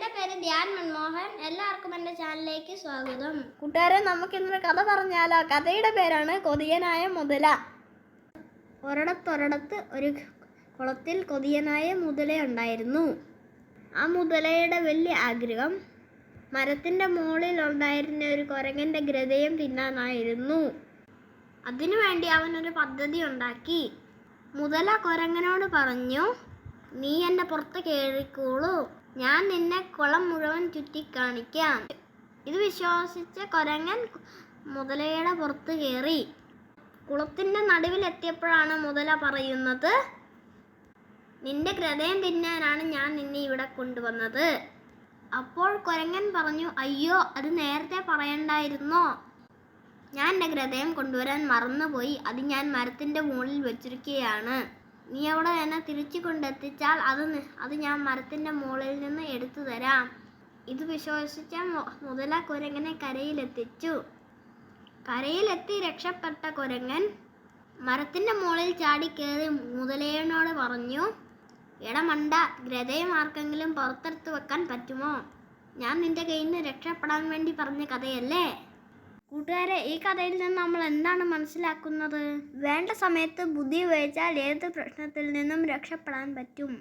എൻ്റെ പേര് ധ്യാൻ മൻമോഹൻ. എല്ലാവർക്കും എൻ്റെ ചാനലിലേക്ക് സ്വാഗതം. കൂട്ടുകാരെ, നമുക്കിന്നൊരു കഥ പറഞ്ഞാലോ? കഥയുടെ പേരാണ് കൊതിയനായ മുതല. ഒരിടത്ത് ഒരു കുളത്തിൽ കൊതിയനായ മുതല ഉണ്ടായിരുന്നു. ആ മുതലയുടെ വലിയ ആഗ്രഹം മരത്തിൻ്റെ മുകളിൽ ഉണ്ടായിരുന്ന ഒരു കുരങ്ങൻ്റെ ഹൃദയം തിന്നാനായിരുന്നു. അതിനുവേണ്ടി അവനൊരു പദ്ധതി ഉണ്ടാക്കി. മുതല കുരങ്ങനോട് പറഞ്ഞു, നീ എൻ്റെ പുറത്ത് കയറിക്കോളൂ, ഞാൻ നിന്നെ കുളം മുഴുവൻ ചുറ്റിക്കാണിക്കാം. ഇത് വിശ്വസിച്ച കുരങ്ങൻ മുതലയുടെ പുറത്ത് കയറി. കുളത്തിൻ്റെ നടുവിലെത്തിയപ്പോഴാണ് മുതല പറയുന്നത്, നിന്റെ ഹൃദയം തിന്നാനാണ് ഞാൻ നിന്നെ ഇവിടെ കൊണ്ടുവന്നത്. അപ്പോൾ കുരങ്ങൻ പറഞ്ഞു, അയ്യോ, അത് നേരത്തെ പറയണ്ടായിരുന്നോ? ഞാൻ എൻ്റെ ഹൃദയം കൊണ്ടുവരാൻ മറന്നുപോയി. അത് ഞാൻ മരത്തിൻ്റെ മുകളിൽ വെച്ചിരിക്കുകയാണ്. നീ അവിടെ എന്നെ തിരിച്ചു കൊണ്ടെത്തിച്ചാൽ അത് ഞാൻ മരത്തിൻ്റെ മുകളിൽ നിന്ന് എടുത്തു തരാം. ഇത് വിശ്വസിച്ച മുതല കുരങ്ങനെ കരയിലെത്തിച്ചു. കരയിലെത്തി രക്ഷപ്പെട്ട കുരങ്ങൻ മരത്തിൻ്റെ മുകളിൽ ചാടിക്കയറി മുതലയോട് പറഞ്ഞു, എടാ മണ്ട, ഹൃദയം ആർക്കെങ്കിലും പുറത്തെടുത്ത് വെക്കാൻ പറ്റുമോ? ഞാൻ നിന്റെ കയ്യിൽ നിന്ന് രക്ഷപ്പെടാൻ വേണ്ടി പറഞ്ഞ കഥയല്ലേ? കൂട്ടുകാരെ, ഈ കഥയിൽ നിന്ന് നമ്മൾ എന്താണ് മനസ്സിലാക്കുന്നത്? വേണ്ട സമയത്ത് ബുദ്ധി ഉപയോഗിച്ചാൽ ഏത് പ്രശ്നത്തിൽ നിന്നും രക്ഷപ്പെടാൻ പറ്റും.